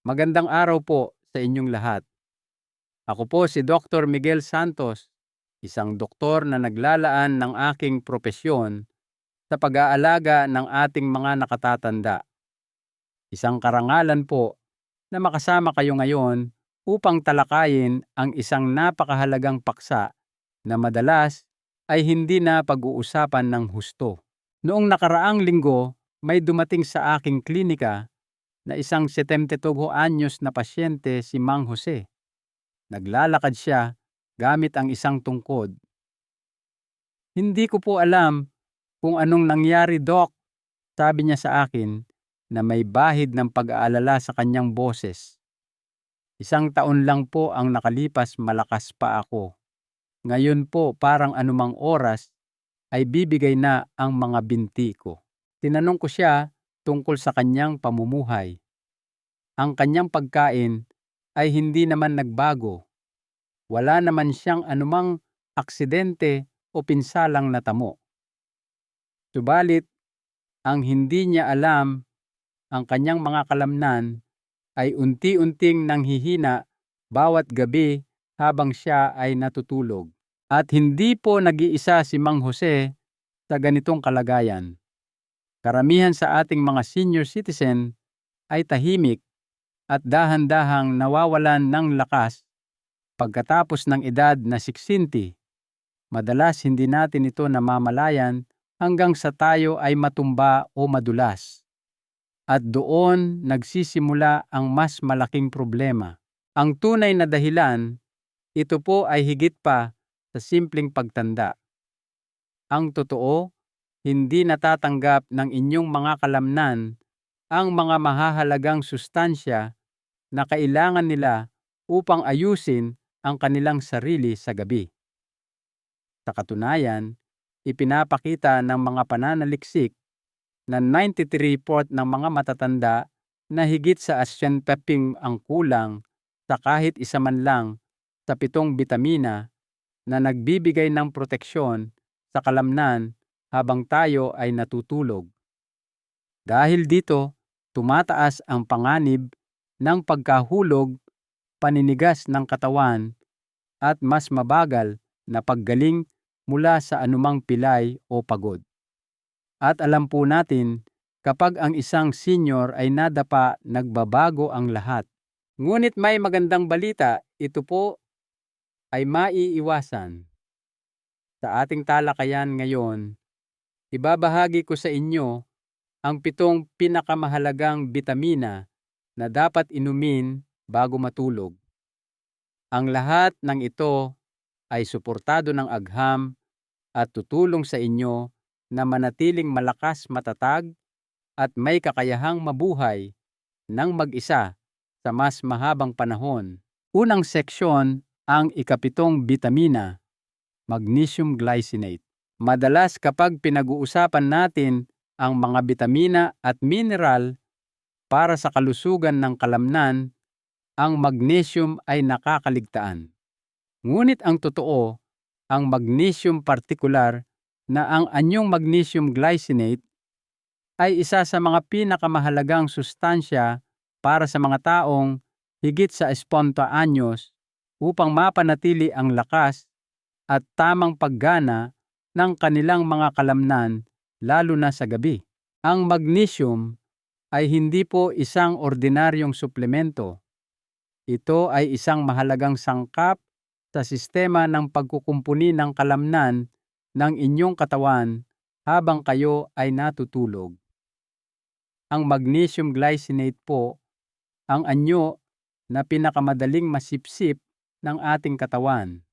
Magandang araw po sa inyong lahat. Ako po si Dr. Miguel Santos, isang doktor na naglalaan ng aking propesyon sa pag-aalaga ng ating mga nakatatanda. Isang karangalan po na makasama kayo ngayon upang talakayin ang isang napakahalagang paksa na madalas ay hindi na pag-uusapan ng husto. Noong nakaraang linggo, may dumating sa aking klinika na isang 72 anyos na pasyente si Mang Jose. Naglalakad siya gamit ang isang tungkod. Hindi ko po alam kung anong nangyari, Doc, sabi niya sa akin na may bahid ng pag-aalala sa kanyang boses. 1 taon lang po ang nakalipas, malakas pa ako. Ngayon po parang anumang oras ay bibigay na ang mga binti ko. Tinanong ko siya tungkol sa kanyang pamumuhay. Ang kanyang pagkain ay hindi naman nagbago. Wala naman siyang anumang aksidente o pinsalang natamo. Subalit, ang hindi niya alam, ang kanyang mga kalamnan ay unti-unting nanghihina bawat gabi habang siya ay natutulog. At hindi po nag-iisa si Mang Jose sa ganitong kalagayan. Karamihan sa ating mga senior citizen ay tahimik at dahan-dahang nawawalan ng lakas pagkatapos ng edad na 60. Madalas hindi natin ito namamalayan hanggang sa tayo ay matumba o madulas. At doon nagsisimula ang mas malaking problema. Ang tunay na dahilan, ito po ay higit pa sa simpleng pagtanda. Ang totoo, hindi natatanggap ng inyong mga kalamnan ang mga mahahalagang sustansya na kailangan nila upang ayusin ang kanilang sarili sa gabi. Sa katunayan, ipinapakita ng mga pananaliksik na 93% ng mga matatanda na higit sa asyentaping ang kulang sa kahit isa man lang sa 7 bitamina na nagbibigay ng proteksyon sa kalamnan habang tayo ay natutulog. Dahil dito, tumataas ang panganib ng pagkahulog, paninigas ng katawan, at mas mabagal na paggaling mula sa anumang pilay o pagod. At alam po natin, kapag ang isang senior ay nadapa, nagbabago ang lahat. Ngunit may magandang balita, ito po ay maiiwasan. Sa ating talakayan ngayon, ibabahagi ko sa inyo ang 7 pinakamahalagang bitamina na dapat inumin bago matulog. Ang lahat ng ito ay suportado ng agham at tutulong sa inyo na manatiling malakas, matatag, at may kakayahang mabuhay ng mag-isa sa mas mahabang panahon. Unang seksyon, ang ika-7 bitamina, magnesium glycinate. Madalas kapag pinag-uusapan natin ang mga bitamina at mineral para sa kalusugan ng kalamnan, ang magnesium ay nakakaligtaan. Ngunit ang totoo, ang magnesium partikular na ang anyong magnesium glycinate ay isa sa mga pinakamahalagang sustansya para sa mga taong higit sa 80 anyos upang mapanatili ang lakas at tamang paggana ng kanilang mga kalamnan lalo na sa gabi. Ang magnesium ay hindi po isang ordinaryong suplemento. Ito ay isang mahalagang sangkap sa sistema ng pagkukumpuni ng kalamnan ng inyong katawan habang kayo ay natutulog. Ang magnesium glycinate po ang anyo na pinakamadaling masipsip ng ating katawan.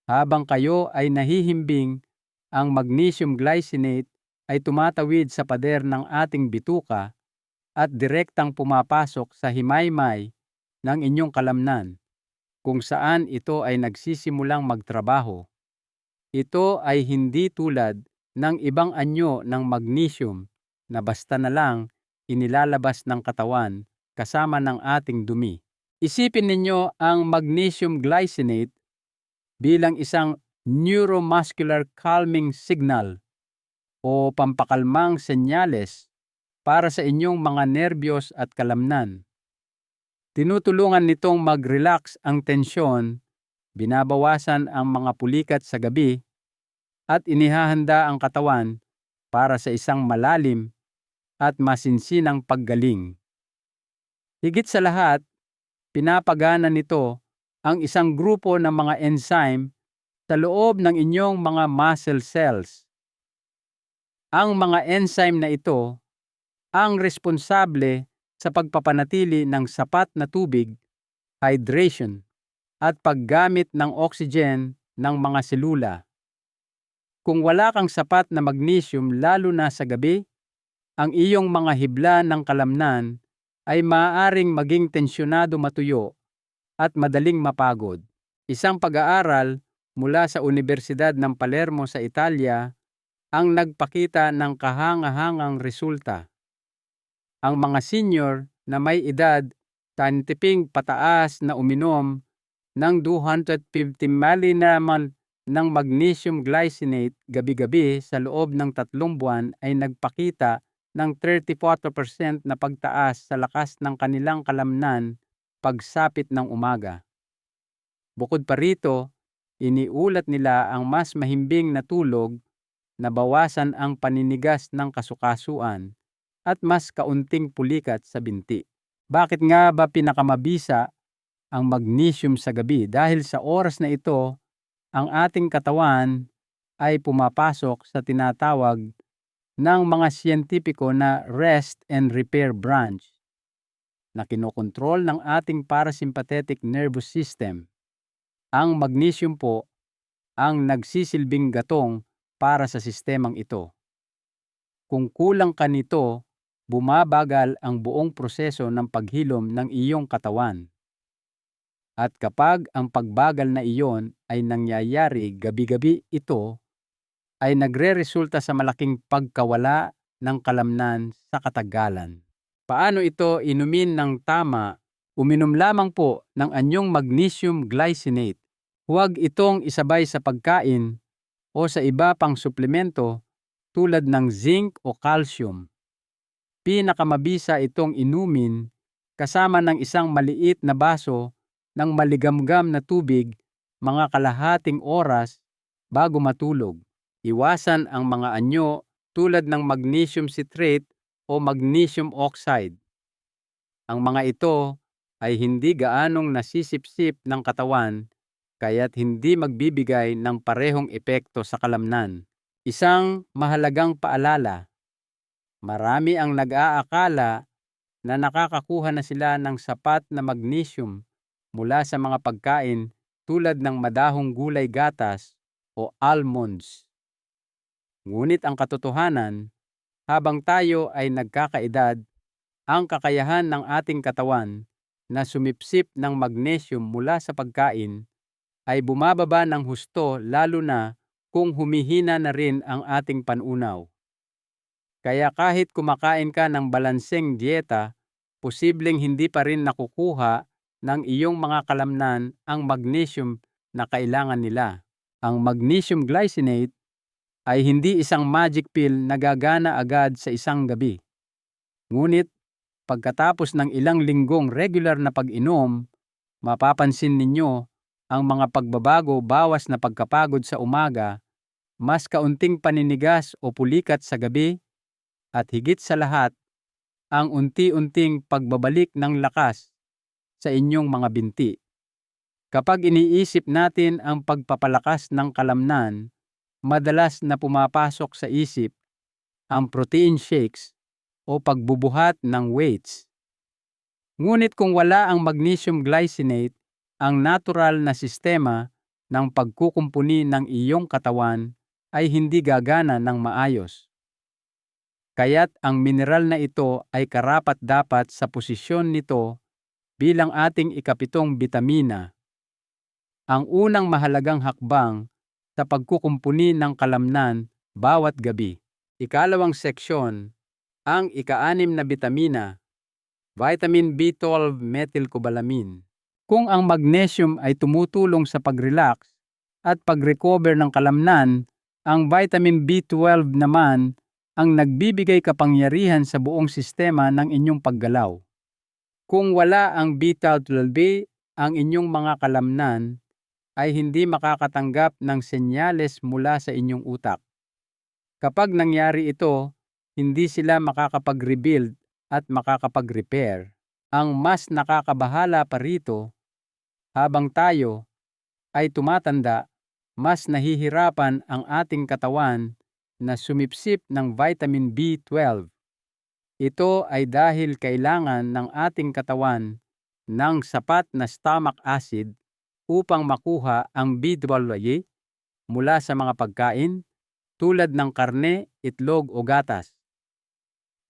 Habang kayo ay nahihimbing, ang magnesium glycinate ay tumatawid sa pader ng ating bituka at direktang pumapasok sa himaymay ng inyong kalamnan, kung saan ito ay nagsisimulang magtrabaho. Ito ay hindi tulad ng ibang anyo ng magnesium na basta na lang inilalabas ng katawan kasama ng ating dumi. Isipin ninyo ang magnesium glycinate bilang isang neuromuscular calming signal o pampakalmang senyales para sa inyong mga nerbiyos at kalamnan. Tinutulungan nitong mag-relax ang tensyon, binabawasan ang mga pulikat sa gabi, at inihahanda ang katawan para sa isang malalim at masinsinang paggaling. Higit sa lahat, pinapagana nito ang isang grupo ng mga enzyme sa loob ng inyong mga muscle cells. Ang mga enzyme na ito ang responsable sa pagpapanatili ng sapat na tubig, hydration, at paggamit ng oxygen ng mga selula. Kung wala kang sapat na magnesium lalo na sa gabi, ang iyong mga hibla ng kalamnan ay maaaring maging tensyonado, matuyo, at madaling mapagod. Isang pag-aaral mula sa Universidad ng Palermo sa Italia ang nagpakita ng kahangahangang resulta. Ang mga senior na may edad sa tiping pataas na uminom ng 250 mg ng magnesium glycinate gabi-gabi sa loob ng 3 buwan ay nagpakita ng 34% na pagtaas sa lakas ng kanilang kalamnan pagsapit ng umaga. Bukod pa rito, iniulat nila ang mas mahimbing na tulog, nabawasan ang paninigas ng kasukasuan, at mas kaunting pulikat sa binti. Bakit nga ba pinakamabisa ang magnesium sa gabi? Dahil sa oras na ito, ang ating katawan ay pumapasok sa tinatawag ng mga siyentipiko na rest and repair branch na kinokontrol ng ating parasympathetic nervous system. Ang magnesium po ang nagsisilbing gatong para sa sistemang ito. Kung kulang ka nito, bumabagal ang buong proseso ng paghilom ng iyong katawan. At kapag ang pagbagal na iyon ay nangyayari gabi-gabi, ito ay nagre-resulta sa malaking pagkawala ng kalamnan sa katagalan. Paano ito inumin ng tama? Uminom lamang po ng anyong magnesium glycinate. Huwag itong isabay sa pagkain o sa iba pang suplemento tulad ng zinc o calcium. Pinakamabisa itong inumin kasama ng isang maliit na baso ng maligamgam na tubig mga kalahating oras bago matulog. Iwasan ang mga anyo tulad ng magnesium citrate o magnesium oxide. Ang mga ito ay hindi gaanong nasisipsip ng katawan kaya't hindi magbibigay ng parehong epekto sa kalamnan. Isang mahalagang paalala, marami ang nag-aakala na nakakakuha na sila ng sapat na magnesium mula sa mga pagkain tulad ng madahong gulay gatas o almonds. Ngunit ang katotohanan, habang tayo ay nagkakaedad, ang kakayahan ng ating katawan na sumipsip ng magnesium mula sa pagkain ay bumababa ng husto, lalo na kung humihina na rin ang ating panunaw. Kaya kahit kumakain ka ng balanseng dieta, posibleng hindi pa rin nakukuha ng iyong mga kalamnan ang magnesium na kailangan nila. Ang magnesium glycinate ay hindi isang magic pill na gagana agad sa isang gabi. Ngunit pagkatapos ng ilang linggong regular na pag-inom, mapapansin ninyo ang mga pagbabago, bawas na pagkapagod sa umaga, mas kaunting paninigas o pulikat sa gabi, at higit sa lahat, ang unti-unting pagbabalik ng lakas sa inyong mga binti. Kapag iniisip natin ang pagpapalakas ng kalamnan, madalas na pumapasok sa isip ang protein shakes o pagbubuhat ng weights. Ngunit kung wala ang magnesium glycinate, ang natural na sistema ng pagkukumpuni ng iyong katawan ay hindi gagana ng maayos. Kaya't ang mineral na ito ay karapat-dapat sa posisyon nito bilang ating ikapitong bitamina. Ang unang mahalagang hakbang sa pagkukumpuni ng kalamnan bawat gabi. Ikalawang seksyon, ang ika-6 na bitamina, vitamin B12 methylcobalamin. Kung ang magnesium ay tumutulong sa pag-relax at pag-recover ng kalamnan, ang vitamin B12 naman ang nagbibigay kapangyarihan sa buong sistema ng inyong paggalaw. Kung wala ang B12, ang inyong mga kalamnan ay hindi makakatanggap ng senyales mula sa inyong utak. Kapag nangyari ito, hindi sila makakapag-rebuild at makakapag-repair. Ang mas nakakabahala pa rito, habang tayo ay tumatanda, mas nahihirapan ang ating katawan na sumipsip ng vitamin B12. Ito ay dahil kailangan ng ating katawan ng sapat na stomach acid upang makuha ang B12 mula sa mga pagkain tulad ng karne, itlog o gatas.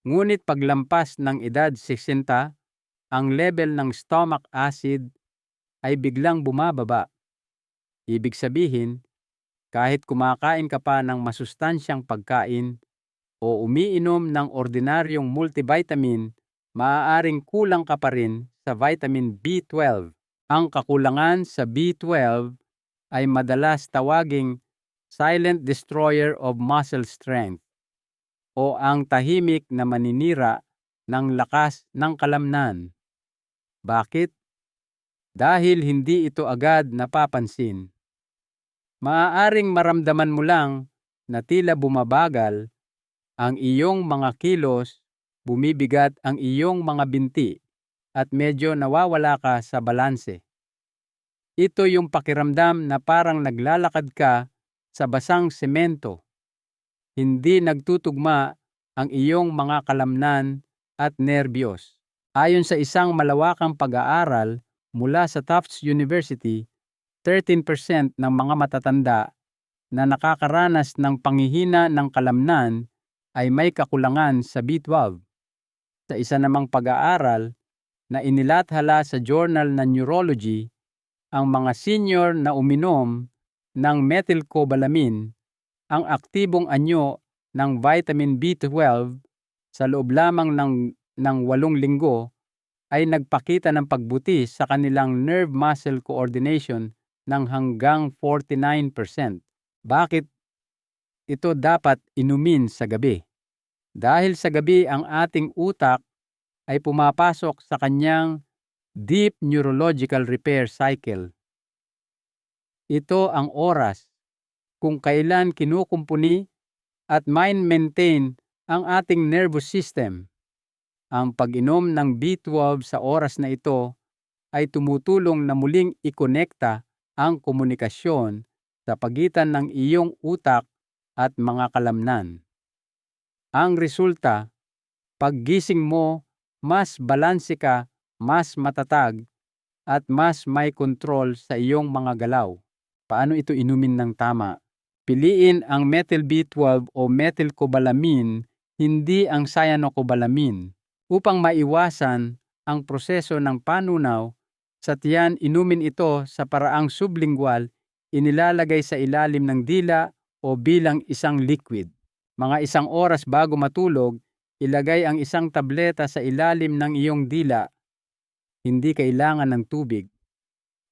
Ngunit paglampas ng edad 60, ang level ng stomach acid ay biglang bumababa. Ibig sabihin, kahit kumakain ka pa ng masustansyang pagkain o umiinom ng ordinaryong multivitamin, maaaring kulang ka pa rin sa vitamin B12. Ang kakulangan sa B12 ay madalas tawaging silent destroyer of muscle strength o ang tahimik na maninira ng lakas ng kalamnan. Bakit? Dahil hindi ito agad napapansin. Maaaring maramdaman mo lang na tila bumabagal ang iyong mga kilos, bumibigat ang iyong mga binti, at medyo nawawala ka sa balanse. Ito yung pakiramdam na parang naglalakad ka sa basang semento. Hindi nagtutugma ang iyong mga kalamnan at nerbiyos. Ayon sa isang malawakang pag-aaral mula sa Tufts University, 13% ng mga matatanda na nakakaranas ng panghihina ng kalamnan ay may kakulangan sa B12. Sa isa namang pag-aaral na inilathala sa Journal ng Neurology, ang mga senior na uminom ng methylcobalamin, ang aktibong anyo ng vitamin B12 sa loob lamang ng 8 linggo ay nagpakita ng pagbuti sa kanilang nerve-muscle coordination ng hanggang 49%. Bakit ito dapat inumin sa gabi? Dahil sa gabi ang ating utak ay pumapasok sa kanyang deep neurological repair cycle. Ito ang oras kung kailan kinukumpuni at maintain ang ating nervous system. Ang pag-inom ng B12 sa oras na ito ay tumutulong na muling ikonekta ang komunikasyon sa pagitan ng iyong utak at mga kalamnan. Ang resulta, paggising mo, mas balanse ka, mas matatag, at mas may kontrol sa iyong mga galaw. Paano ito inumin ng tama? Piliin ang methyl B12 o methylcobalamin, hindi ang cyanocobalamin. Upang maiwasan ang proseso ng panunaw, sa tiyan inumin ito sa paraang sublingual, inilalagay sa ilalim ng dila o bilang isang liquid. Mga 1 oras bago matulog, ilagay ang isang tableta sa ilalim ng iyong dila. Hindi kailangan ng tubig.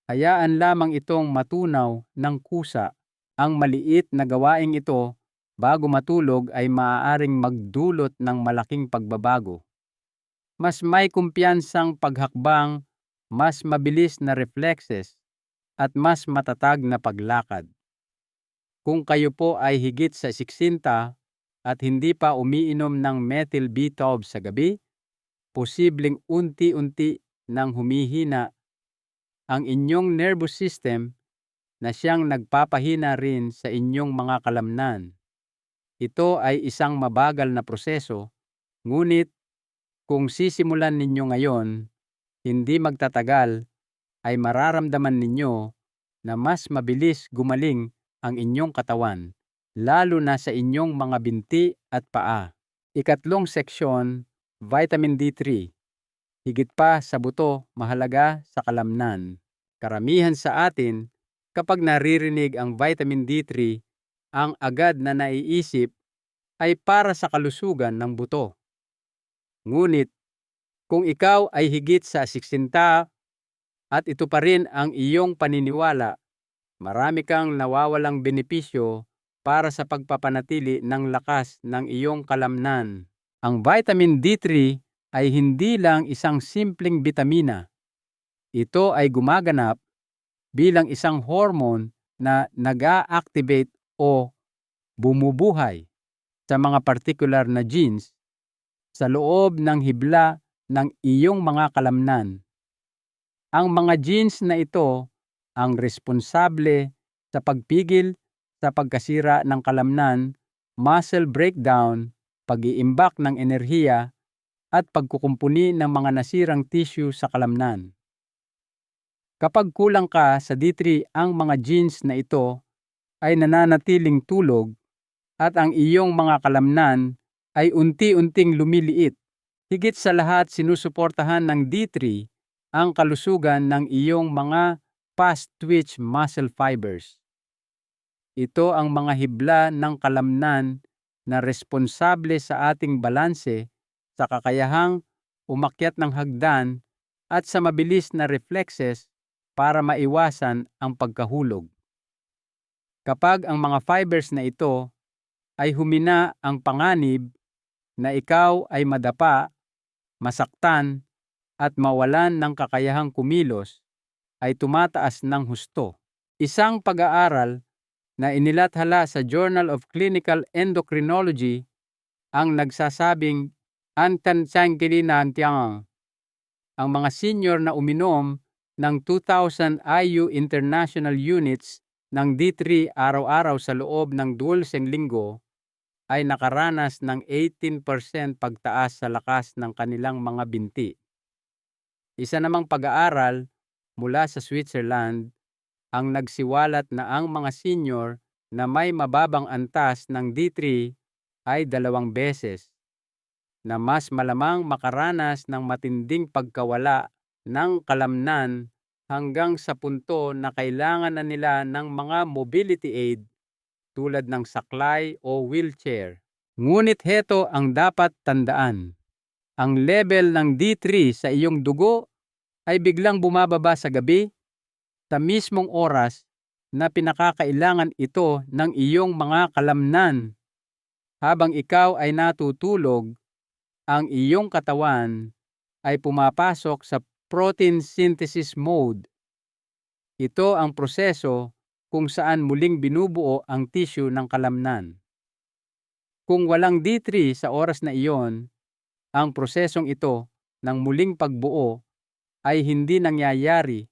Hayaan lamang itong matunaw ng kusa. Ang maliit na gawaing ito bago matulog ay maaaring magdulot ng malaking pagbabago. Mas may kumpiyansang paghakbang, mas mabilis na reflexes, at mas matatag na paglakad. Kung kayo po ay higit sa 60 at hindi pa umiinom ng methyl B12 sa gabi, posibleng unti-unti nang humihina ang inyong nervous system na siyang nagpapahina rin sa inyong mga kalamnan. Ito ay isang mabagal na proseso, ngunit kung sisimulan ninyo ngayon, hindi magtatagal ay mararamdaman ninyo na mas mabilis gumaling ang inyong katawan, lalo na sa inyong mga binti at paa. Ikatlong seksyon, vitamin D3. Higit pa sa buto, mahalaga sa kalamnan. Karamihan sa atin, kapag naririnig ang vitamin D3, ang agad na naiisip ay para sa kalusugan ng buto. Ngunit, kung ikaw ay higit sa 60 at ito pa rin ang iyong paniniwala, marami kang nawawalang benepisyo para sa pagpapanatili ng lakas ng iyong kalamnan. Ang vitamin D3 ay hindi lang isang simpleng bitamina. Ito ay gumaganap bilang isang hormone na nag-a-activate o bumubuhay sa mga particular na genes sa loob ng hibla ng iyong mga kalamnan. Ang mga genes na ito ang responsable sa pagpigil sa pagkasira ng kalamnan, muscle breakdown, pag-iimbak ng enerhiya, at pagkukumpuni ng mga nasirang tissue sa kalamnan. Kapag kulang ka sa D3, ang mga genes na ito ay nananatiling tulog at ang iyong mga kalamnan ay unti-unting lumiliit. Higit sa lahat, sinusuportahan ng D3 ang kalusugan ng iyong mga fast-twitch muscle fibers. Ito ang mga hibla ng kalamnan na responsable sa ating balanse, sa kakayahang umakyat ng hagdan at sa mabilis na reflexes para maiwasan ang pagkahulog. Kapag ang mga fibers na ito ay humina, ang panganib na ikaw ay madapa, masaktan, at mawalan ng kakayahang kumilos ay tumataas ng husto. Isang pag-aaral na inilathala sa Journal of Clinical Endocrinology ang nagsasabing ang mga senior na uminom ng 2,000 IU international units ng D3 araw-araw sa loob ng 12 linggo ay nakaranas ng 18% pagtaas sa lakas ng kanilang mga binti. Isa namang pag-aaral mula sa Switzerland ang nagsiwalat na ang mga senior na may mababang antas ng D3 ay 2 beses na mas malamang makaranas ng matinding pagkawala ng kalamnan hanggang sa punto na kailangan na nila ng mga mobility aid tulad ng saklay o wheelchair. Ngunit heto ang dapat tandaan. Ang level ng D3 sa iyong dugo ay biglang bumababa sa gabi sa mismong oras na pinakakailangan ito ng iyong mga kalamnan. Habang ikaw ay natutulog, ang iyong katawan ay pumapasok sa protein synthesis mode. Ito ang proseso kung saan muling binubuo ang tissue ng kalamnan. Kung walang D3 sa oras na iyon, ang prosesong ito ng muling pagbuo ay hindi nangyayari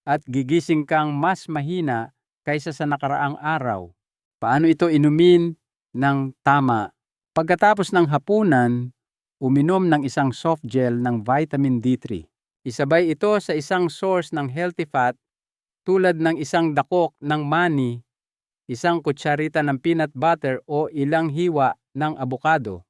at gigising kang mas mahina kaysa sa nakaraang araw. Paano ito inumin ng tama? Pagkatapos ng hapunan, uminom ng isang soft gel ng vitamin D3. Isabay ito sa isang source ng healthy fat tulad ng isang dakok ng mani, isang kutsarita ng peanut butter o ilang hiwa ng abokado.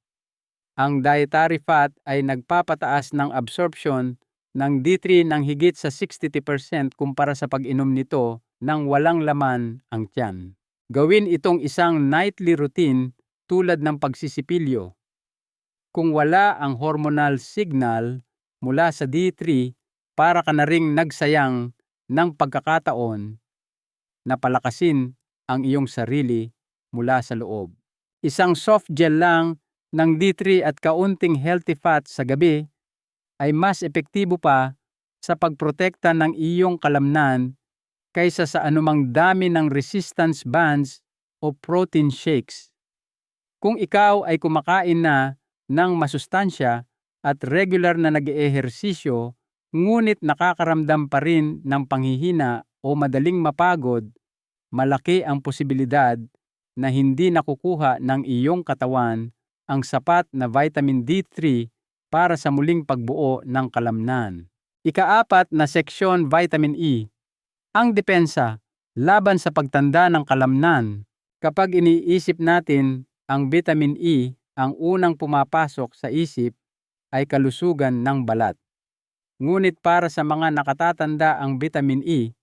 Ang dietary fat ay nagpapataas ng absorption ng D3 ng higit sa 60% kumpara sa pag-inom nito nang walang laman ang tiyan. Gawin itong isang nightly routine tulad ng pagsisipilyo. Kung wala ang hormonal signal mula sa D3, para ka na ring nagsayang ng pagkakataon na palakasin ang iyong sarili mula sa loob. Isang soft gel lang ng D3 at kaunting healthy fat sa gabi ay mas epektibo pa sa pagprotekta ng iyong kalamnan kaysa sa anumang dami ng resistance bands o protein shakes. Kung ikaw ay kumakain na ng masustansya at regular na nag-eehersisyo ngunit nakakaramdam pa rin ng panghihina o madaling mapagod, malaki ang posibilidad na hindi nakukuha ng iyong katawan ang sapat na vitamin D3 para sa muling pagbuo ng kalamnan. Ika-4 na seksyon, vitamin E. Ang depensa laban sa pagtanda ng kalamnan. Kapag iniisip natin ang vitamin E, ang unang pumapasok sa isip ay kalusugan ng balat. Ngunit para sa mga nakatatanda, ang vitamin E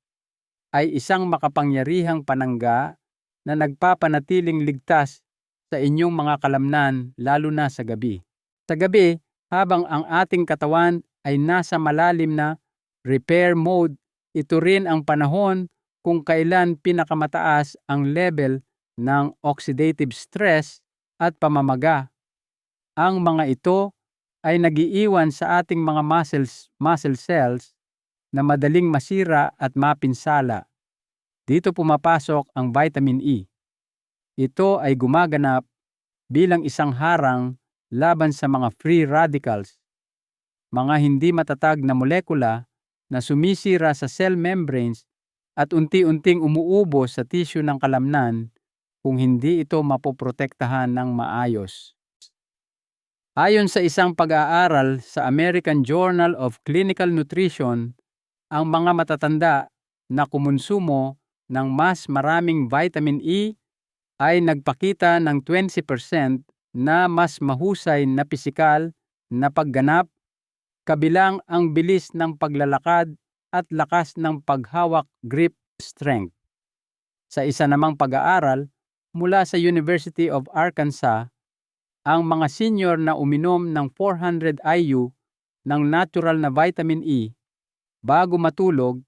ay isang makapangyarihang panangga na nagpapanatiling ligtas sa inyong mga kalamnan, lalo na sa gabi. Sa gabi, habang ang ating katawan ay nasa malalim na repair mode, ito rin ang panahon kung kailan pinakamataas ang level ng oxidative stress at pamamaga. Ang mga ito ay nagiiwan sa ating mga muscle cells na madaling masira at mapinsala. Dito pumapasok ang vitamin E. Ito ay gumaganap bilang isang harang laban sa mga free radicals, mga hindi matatag na molekula na sumisira sa cell membranes at unti-unting umuubos sa tissue ng kalamnan kung hindi ito mapoprotektahan ng maayos. Ayon sa isang pag-aaral sa American Journal of Clinical Nutrition, ang mga matatanda na kumonsumo ng mas maraming vitamin E ay nagpakita ng 20% na mas mahusay na pisikal na pagganap, kabilang ang bilis ng paglalakad at lakas ng paghawak grip strength. Sa isa namang pag-aaral mula sa University of Arkansas, ang mga senior na uminom ng 400 IU ng natural na vitamin E bago matulog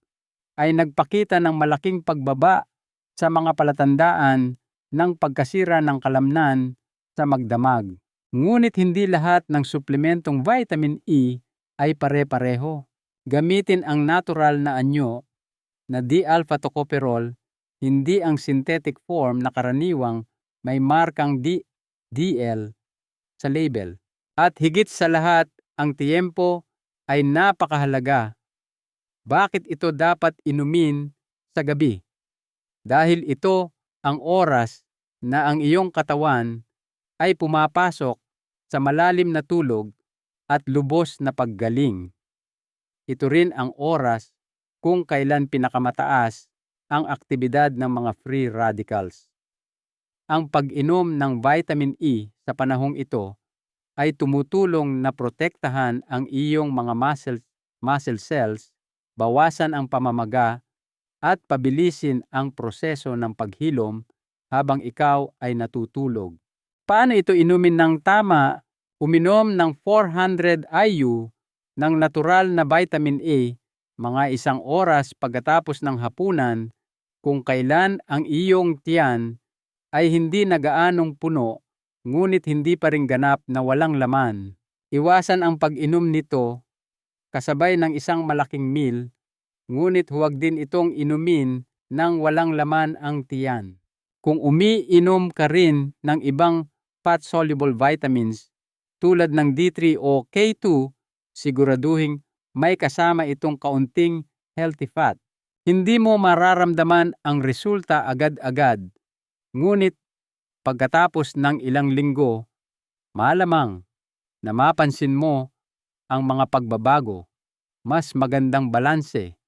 ay nagpakita ng malaking pagbaba sa mga palatandaan ng pagkasira ng kalamnan sa magdamag. Ngunit hindi lahat ng suplementong vitamin E ay pare-pareho. Gamitin ang natural na anyo na D-alpha tocopherol, hindi ang synthetic form na karaniwang may markang DL sa label. At higit sa lahat, ang tiempo ay napakahalaga. Bakit ito dapat inumin sa gabi? Dahil ito ang oras na ang iyong katawan ay pumapasok sa malalim na tulog at lubos na paggaling. Ito rin ang oras kung kailan pinakamataas ang aktibidad ng mga free radicals. Ang pag-inom ng vitamin E sa panahong ito ay tumutulong na protektahan ang iyong mga muscle cells, bawasan ang pamamaga, at pabilisin ang proseso ng paghilom habang ikaw ay natutulog. Paano ito inumin ng tama? Uminom ng 400 IU ng natural na vitamin A mga 1 oras pagkatapos ng hapunan kung kailan ang iyong tiyan ay hindi na gaanong puno ngunit hindi pa rin ganap na walang laman. Iwasan ang pag-inom nito kasabay ng isang malaking meal, ngunit huwag din itong inumin nang walang laman ang tiyan. Kung umiinom ka rin ng ibang fat-soluble vitamins tulad ng D3 o K2, siguraduhin may kasama itong kaunting healthy fat. Hindi mo mararamdaman ang resulta agad-agad, ngunit pagkatapos ng ilang linggo, malamang na mapansin mo ang mga pagbabago, mas magandang balanse,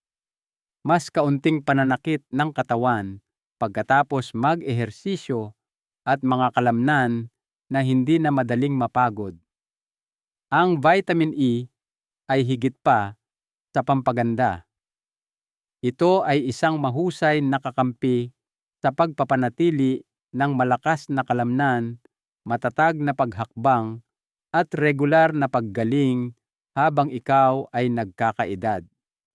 mas kaunting pananakit ng katawan pagkatapos mag-ehersisyo at mga kalamnan na hindi na madaling mapagod. Ang vitamin E ay higit pa sa pampaganda. Ito ay isang mahusay na kakampi sa pagpapanatili ng malakas na kalamnan, matatag na paghakbang, at regular na paggaling habang ikaw ay nagkakaedad.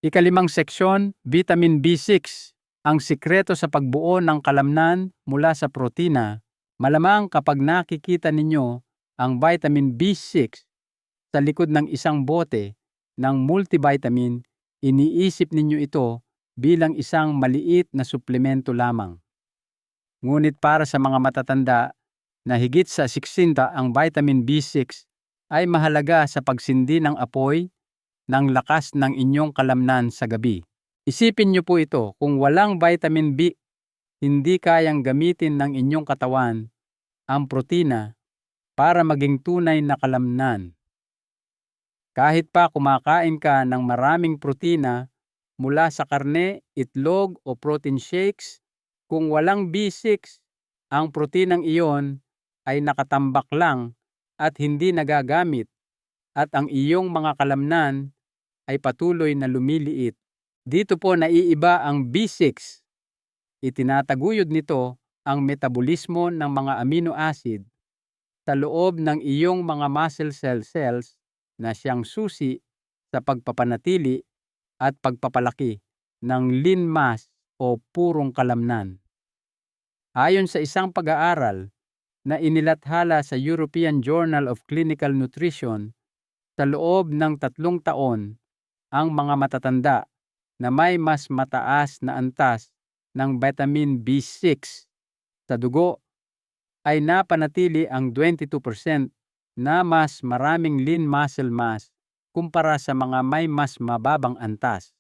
Ika-5 seksyon, Vitamin B6, ang sikreto sa pagbuo ng kalamnan mula sa protina. Malamang kapag nakikita ninyo ang vitamin B6 sa likod ng isang bote ng multivitamin, iniisip ninyo ito bilang isang maliit na suplemento lamang. Ngunit para sa mga matatanda na higit sa 60 ang vitamin B6 ay mahalaga sa pagsindi ng apoy ng lakas ng inyong kalamnan sa gabi. Isipin niyo po ito, kung walang vitamin B, hindi kayang gamitin ng inyong katawan ang protina para maging tunay na kalamnan. Kahit pa kumakain ka ng maraming protina mula sa karne, itlog o protein shakes, kung walang B6, ang protinang iyon ay nakatambak lang at hindi nagagamit at ang iyong mga kalamnan ay patuloy na lumiliit. Dito po naiiba ang B6. Itinataguyod nito ang metabolismo ng mga amino acid sa loob ng iyong mga muscle cells na siyang susi sa pagpapanatili at pagpapalaki ng lean mass o purong kalamnan. Ayon sa isang pag-aaral na inilathala sa European Journal of Clinical Nutrition, Sa loob ng 3 taon, ang mga matatanda na may mas mataas na antas ng vitamin B6 sa dugo ay napanatili ang 22% na mas maraming lean muscle mass kumpara sa mga may mas mababang antas.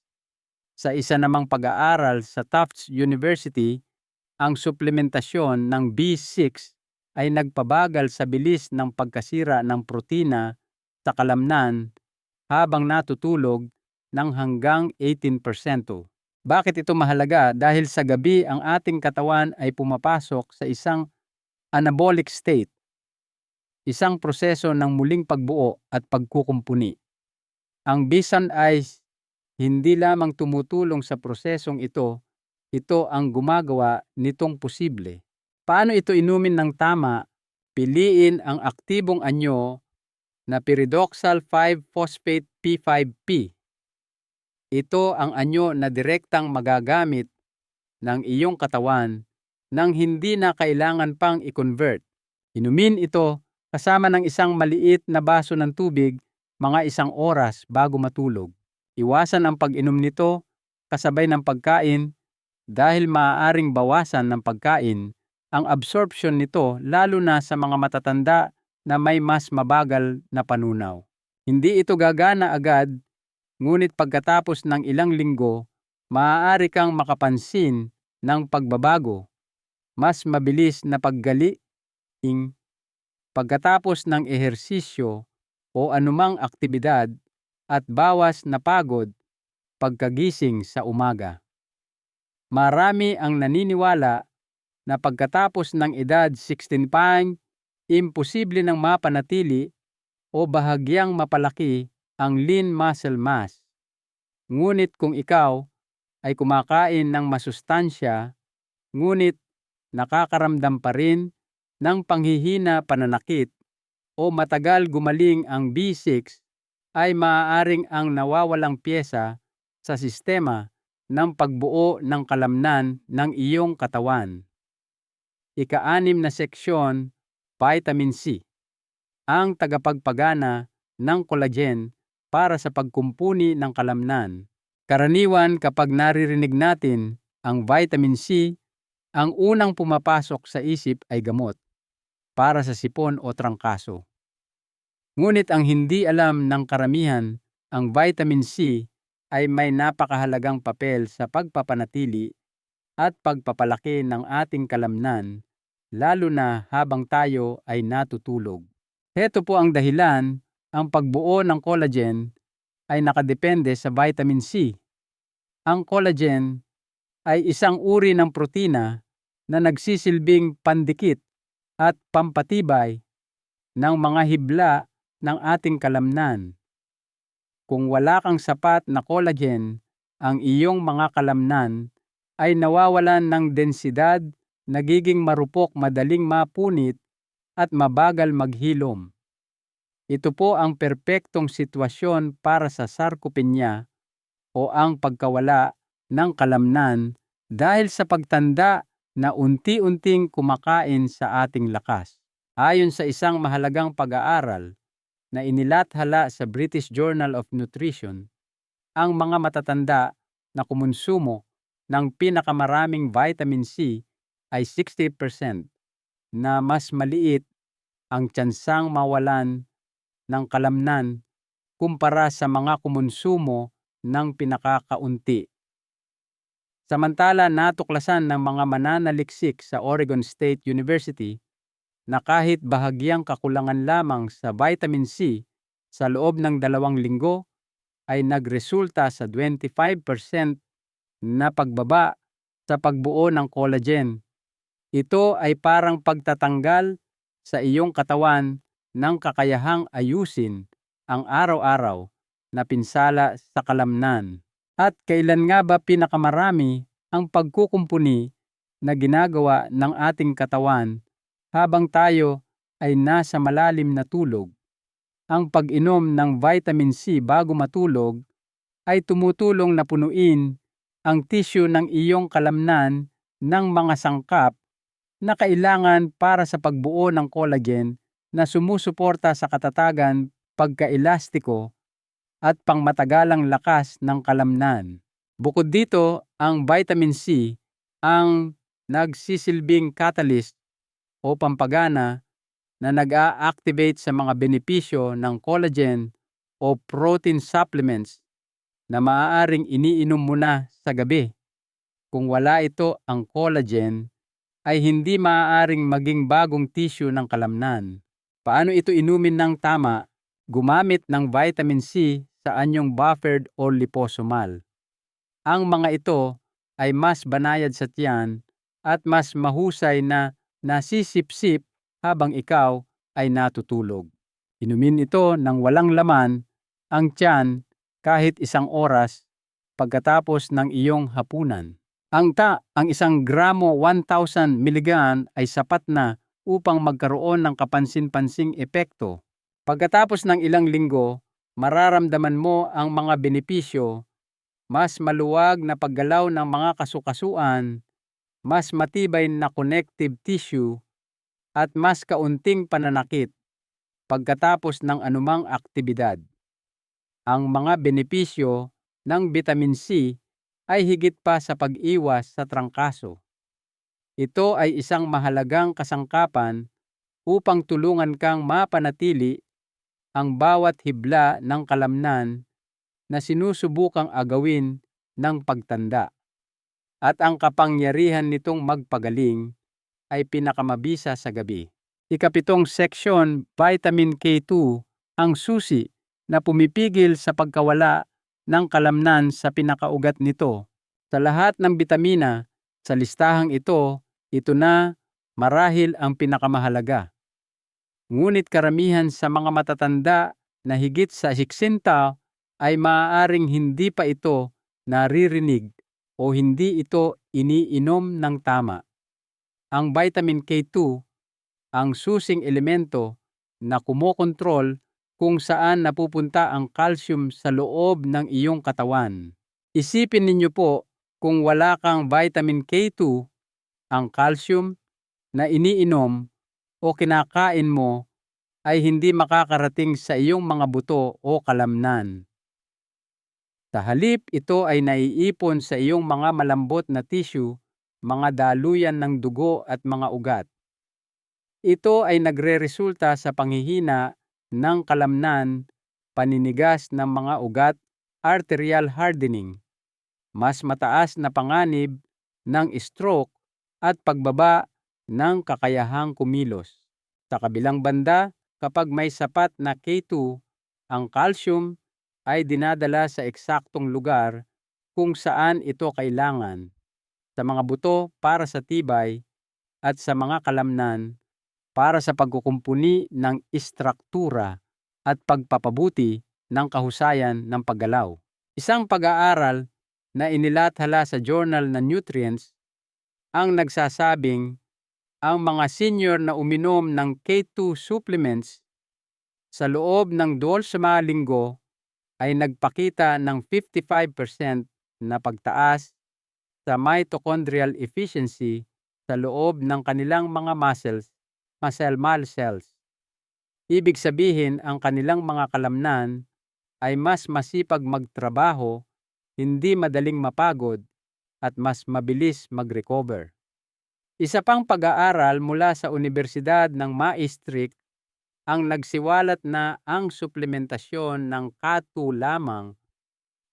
Sa isa namang pag-aaral sa Tufts University, ang suplementasyon ng B6 ay nagpabagal sa bilis ng pagkasira ng protina sa kalamnan habang natutulog ng hanggang 18%. Bakit ito mahalaga? Dahil sa gabi ang ating katawan ay pumapasok sa isang anabolic state, isang proseso ng muling pagbuo at pagkukumpuni. Ang B-sun ay hindi lamang tumutulong sa prosesong ito ang gumagawa nitong posible. Paano ito inumin ng tama? Piliin ang aktibong anyo na pyridoxal 5-phosphate P5P. Ito ang anyo na direktang magagamit ng iyong katawan nang hindi na kailangan pang i-convert. Inumin ito kasama ng isang maliit na baso ng tubig mga 1 oras bago matulog. Iwasan ang pag-inom nito kasabay ng pagkain dahil maaaring bawasan ng pagkain ang absorption nito lalo na sa mga matatanda na may mas mabagal na panunaw. Hindi ito gagana agad, ngunit pagkatapos ng ilang linggo, maaari kang makapansin ng pagbabago. Mas mabilis na paggaling pagkatapos ng ehersisyo o anumang aktibidad at bawas na pagod pagkagising sa umaga. Marami ang naniniwala na pagkatapos ng edad 16 imposible nang mapanatili o bahagyang mapalaki ang lean muscle mass. Ngunit kung ikaw ay kumakain ng masustansya, ngunit nakakaramdam pa rin ng panghihina, pananakit o matagal gumaling ang B6, ay maaaring ang nawawalang piyesa sa sistema ng pagbuo ng kalamnan ng iyong katawan. Ika-6 na seksyon, Vitamin C, ang tagapagpagana ng collagen para sa pagkumpuni ng kalamnan. Karaniwan kapag naririnig natin ang vitamin C, ang unang pumapasok sa isip ay gamot para sa sipon o trangkaso. Ngunit ang hindi alam ng karamihan, ang vitamin C ay may napakahalagang papel sa pagpapanatili at pagpapalaki ng ating kalamnan, lalo na habang tayo ay natutulog. Heto po ang dahilan, ang pagbuo ng collagen ay nakadepende sa vitamin C. Ang collagen ay isang uri ng protina na nagsisilbing pandikit at pampatibay ng mga hibla ng ating kalamnan. Kung wala kang sapat na collagen, ang iyong mga kalamnan ay nawawalan ng densidad, nagiging marupok, madaling mapunit at mabagal maghilom. Ito po ang perpektong sitwasyon para sa sarcopenia o ang pagkawala ng kalamnan dahil sa pagtanda na unti-unting kumakain sa ating lakas. Ayon sa isang mahalagang pag-aaral na inilathala sa British Journal of Nutrition, ang mga matatanda na kumonsumo ng pinakamaraming vitamin C ay 60% na mas maliit ang tsansang mawalan ng kalamnan kumpara sa mga kumonsumo ng pinakakaunti. Samantala, natuklasan ng mga mananaliksik sa Oregon State University na kahit bahagyang kakulangan lamang sa vitamin C sa loob ng 2 linggo ay nagresulta sa 25% na pagbaba sa pagbuo ng collagen. Ito ay parang pagtatanggal sa iyong katawan ng kakayahang ayusin ang araw-araw na pinsala sa kalamnan. At kailan nga ba pinakamarami ang pagkukumpuni na ginagawa ng ating katawan habang tayo ay nasa malalim na tulog? Ang pag-inom ng vitamin C bago matulog ay tumutulong na punuin ang tissue ng iyong kalamnan ng mga sangkap na kailangan para sa pagbuo ng collagen na sumusuporta sa katatagan pagkaelastiko, at pangmatagalang lakas ng kalamnan. Bukod dito, ang vitamin C ang nagsisilbing catalyst o pampagana na nag-a-activate sa mga benepisyo ng collagen o protein supplements na maaaring iniinom mo na sa gabi. Kung wala ito, ang collagen ay hindi maaaring maging bagong tissue ng kalamnan. Paano ito inumin ng tama? Gumamit ng vitamin C sa anyong buffered o liposomal. Ang mga ito ay mas banayad sa tiyan at mas mahusay na nasisipsip habang ikaw ay natutulog. Inumin ito ng walang laman ang tiyan kahit 1 oras pagkatapos ng iyong hapunan. Ang 1 gramo 1,000 mg ay sapat na upang magkaroon ng kapansin-pansing epekto. Pagkatapos ng ilang linggo, mararamdaman mo ang mga benepisyo, mas maluwag na paggalaw ng mga kasukasuan, mas matibay na connective tissue, at mas kaunting pananakit pagkatapos ng anumang aktibidad. Ang mga benepisyo ng vitamin C ay higit pa sa pag-iwas sa trangkaso. Ito ay isang mahalagang kasangkapan upang tulungan kang mapanatili ang bawat hibla ng kalamnan na sinusubukang agawin ng pagtanda. At ang kapangyarihan nitong magpagaling ay pinakamabisa sa gabi. Ika-7 seksyon, Vitamin K2, ang susi na pumipigil sa pagkawala ng kalamnan sa pinakaugat nito. Sa lahat ng bitamina sa listahang ito na marahil ang pinakamahalaga. Ngunit karamihan sa mga matatanda na higit sa 60 ay maaaring hindi pa ito naririnig o hindi ito iniinom ng tama. Ang vitamin K2, ang susing elemento na kumokontrol kung saan napupunta ang calcium sa loob ng iyong katawan. Isipin ninyo po kung wala kang vitamin K2, ang calcium na iniinom o kinakain mo ay hindi makakarating sa iyong mga buto o kalamnan. Sa halip, ito ay naiipon sa iyong mga malambot na tissue, mga daluyan ng dugo at mga ugat. Ito ay nagreresulta sa panghihina ng kalamnan, paninigas ng mga ugat, arterial hardening, mas mataas na panganib ng stroke at pagbaba ng kakayahang kumilos. Sa kabilang banda, kapag may sapat na K2, ang calcium ay dinadala sa eksaktong lugar kung saan ito kailangan, sa mga buto para sa tibay at sa mga kalamnan para sa pagkukumpuni ng istruktura at pagpapabuti ng kahusayan ng paggalaw. Isang pag-aaral na inilathala sa journal na Nutrients ang nagsasabing ang mga senior na uminom ng K2 supplements sa loob ng 12 linggo ay nagpakita ng 55% na pagtaas sa mitochondrial efficiency sa loob ng kanilang mga muscle cells. Ibig sabihin, ang kanilang mga kalamnan ay mas masipag magtrabaho, hindi madaling mapagod, at mas mabilis mag-recover. Isa pang pag-aaral mula sa Universidad ng Maastricht ang nagsiwalat na ang suplementasyon ng K2 lamang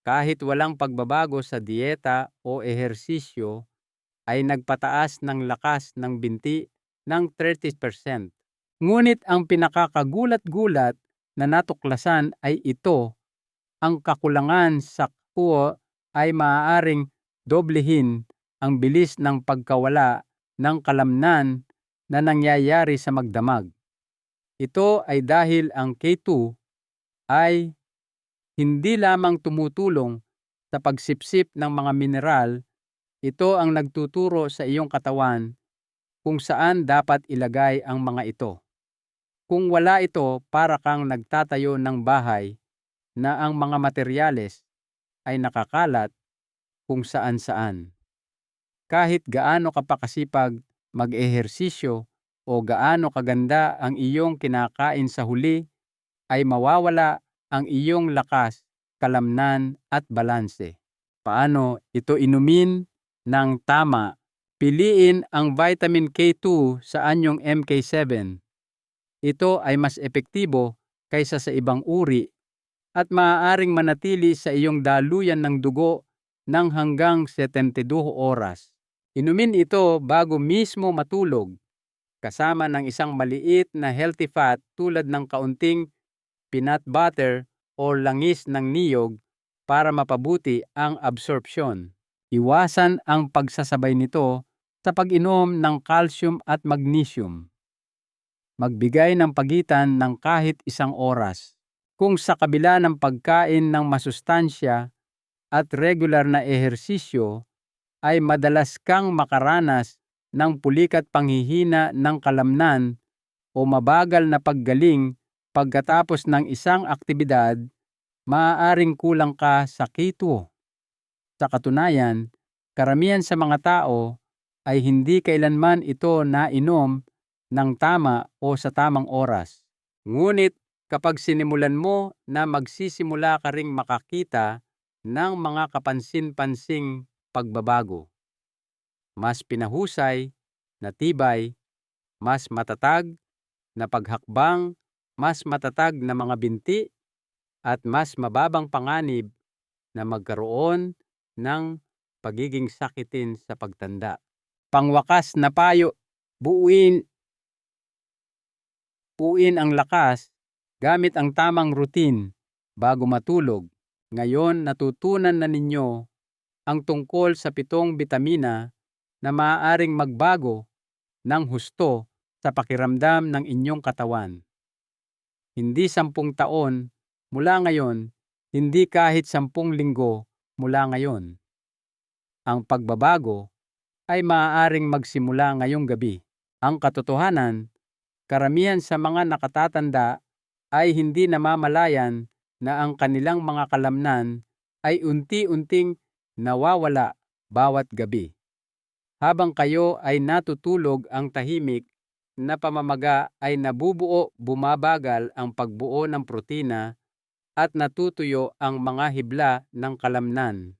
kahit walang pagbabago sa dieta o ehersisyo ay nagpataas ng lakas ng binti ng 30%. Ngunit ang pinakakagulat-gulat na natuklasan ay ito, ang kakulangan sa K2 ay maaaring doblehin ang bilis ng pagkawala ng kalamnan na nangyayari sa magdamag. Ito ay dahil ang K2 ay hindi lamang tumutulong sa pagsipsip ng mga mineral, ito ang nagtuturo sa iyong katawan kung saan dapat ilagay ang mga ito. Kung wala ito, para kang nagtatayo ng bahay na ang mga materyales ay nakakalat kung saan-saan. Kahit gaano ka pa kasipag mag-ehersisyo o gaano kaganda ang iyong kinakain sa huli, ay mawawala ang iyong lakas, kalamnan at balanse. Paano ito inumin ng tama? Piliin ang vitamin K2 sa anyong MK7. Ito ay mas epektibo kaysa sa ibang uri at maaaring manatili sa iyong daluyan ng dugo ng hanggang 72 oras. Inumin ito bago mismo matulog, kasama ng isang maliit na healthy fat tulad ng kaunting peanut butter o langis ng niyog para mapabuti ang absorption. Iwasan ang pagsasabay nito sa pag-inom ng calcium at magnesium. Magbigay ng pagitan ng kahit 1 oras. Kung sa kabila ng pagkain ng masustansya at regular na ehersisyo ay madalas kang makaranas ng pulikat panghihina ng kalamnan o mabagal na paggaling pagkatapos ng isang aktibidad, maaaring kulang ka sa K2. Sa katunayan, karamihan sa mga tao ay hindi kailanman ito nainom ng tama o sa tamang oras. Ngunit kapag sinimulan mo na magsisimula ka ring makakita ng mga kapansin-pansing pagbabago. Mas pinahusay, natibay, mas matatag na paghakbang, mas matatag na mga binti, at mas mababang panganib na magkaroon ng pagiging sakitin sa pagtanda. Pangwakas na payo, buuin ang lakas gamit ang tamang routine bago matulog. Ngayon natutunan na ninyo ang tungkol sa 7 bitamina na maaaring magbago ng husto sa pakiramdam ng inyong katawan. Hindi 10 taon mula ngayon, hindi kahit 10 linggo mula ngayon. Ang pagbabago ay maaaring magsimula ngayong gabi. Ang katotohanan, karamihan sa mga nakatatanda ay hindi namamalayan na ang kanilang mga kalamnan ay unti-unting nawawala bawat gabi. Habang kayo ay natutulog, ang tahimik na pamamaga ay nabubuo, bumabagal ang pagbuo ng protina at natutuyo ang mga hibla ng kalamnan.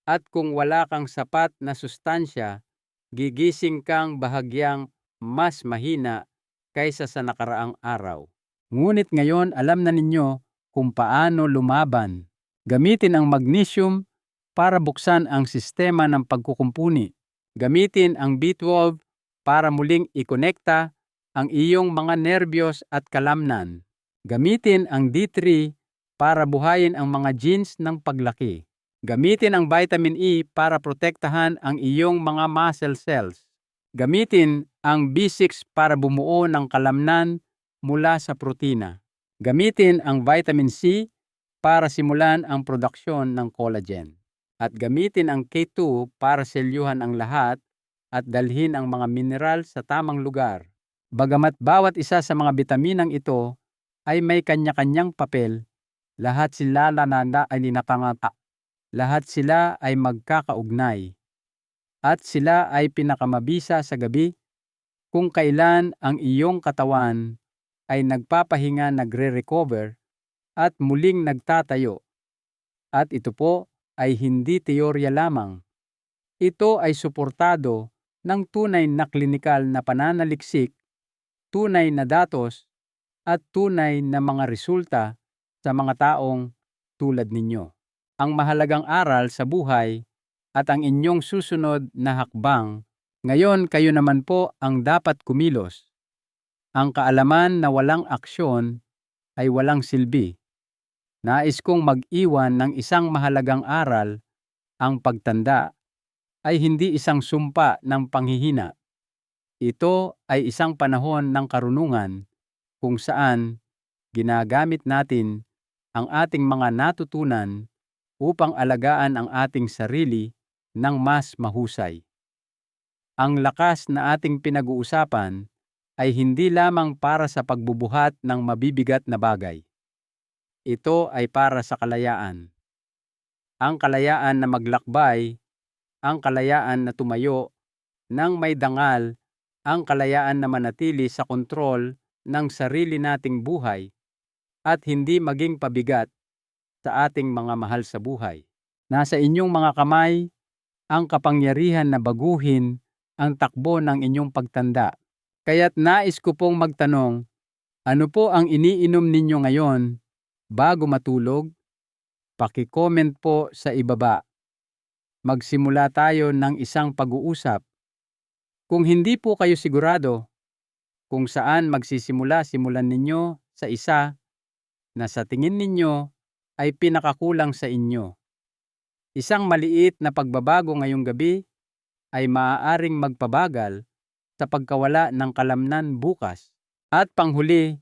At kung wala kang sapat na sustansya, gigising kang bahagyang mas mahina kaysa sa nakaraang araw. Ngunit ngayon alam na ninyo kung paano lumaban. Gamitin ang magnesium para buksan ang sistema ng pagkukumpuni. Gamitin ang B12 para muling ikonekta ang iyong mga nerbiyos at kalamnan. Gamitin ang D3 para buhayin ang mga genes ng paglaki. Gamitin ang vitamin E para protektahan ang iyong mga muscle cells. Gamitin ang B6 para bumuo ng kalamnan mula sa protina. Gamitin ang vitamin C para simulan ang produksyon ng collagen. At gamitin ang K2 para selyuhan ang lahat at dalhin ang mga mineral sa tamang lugar. Bagamat bawat isa sa mga bitaminang ito ay may kanya-kanyang papel, lahat sila lahat sila ay magkakaugnay. At sila ay pinakamabisa sa gabi kung kailan ang iyong katawan ay nagpapahinga, nagre-recover at muling nagtatayo. At ito po ay hindi teorya lamang. Ito ay suportado ng tunay na klinikal na pananaliksik, tunay na datos at tunay na mga resulta sa mga taong tulad ninyo. Ang mahalagang aral sa buhay at ang inyong susunod na hakbang. Ngayon kayo naman po ang dapat kumilos. Ang kaalaman na walang aksyon ay walang silbi. Nais kong mag-iwan ng isang mahalagang aral. Ang pagtanda ay hindi isang sumpa ng panghihina. Ito ay isang panahon ng karunungan kung saan ginagamit natin ang ating mga natutunan upang alagaan ang ating sarili ng mas mahusay. Ang lakas na ating pinag-uusapan ay hindi lamang para sa pagbubuhat ng mabibigat na bagay. Ito ay para sa kalayaan. Ang kalayaan na maglakbay, ang kalayaan na tumayo ng may dangal, ang kalayaan na manatili sa kontrol ng sarili nating buhay. at hindi maging pabigat sa ating mga mahal sa buhay. Nasa inyong mga kamay ang kapangyarihan na baguhin ang takbo ng inyong pagtanda. Kaya't nais ko pong magtanong, ano po ang iniinom ninyo ngayon bago matulog? Paki-comment po sa ibaba. Magsimula tayo ng isang pag-uusap. Kung hindi po kayo sigurado kung saan simulan ninyo sa isa na sa tingin ninyo ay pinakakulang sa inyo. Isang maliit na pagbabago ngayong gabi ay maaaring magpabagal sa pagkawala ng kalamnan bukas. At panghuli,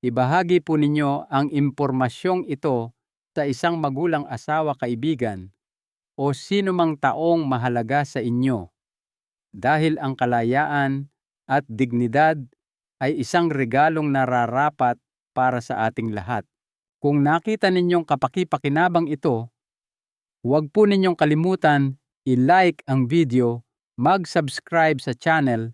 ibahagi po ninyo ang impormasyong ito sa isang magulang, asawa, kaibigan o sino mang taong mahalaga sa inyo. Dahil ang kalayaan at dignidad ay isang regalong nararapat para sa ating lahat. Kung nakita ninyong kapaki-pakinabang ito, huwag po ninyong kalimutan i-like ang video, mag-subscribe sa channel,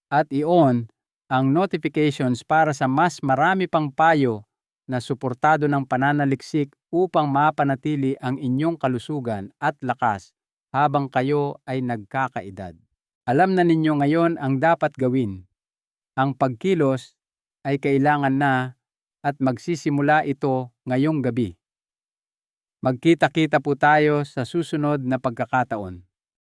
at i-on ang notifications para sa mas marami pang payo na suportado ng pananaliksik upang mapanatili ang inyong kalusugan at lakas habang kayo ay nagkakaedad. Alam na ninyo ngayon ang dapat gawin. Ang pagkilos ay kailangan na at magsisimula ito ngayong gabi. Magkita-kita po tayo sa susunod na pagkakataon.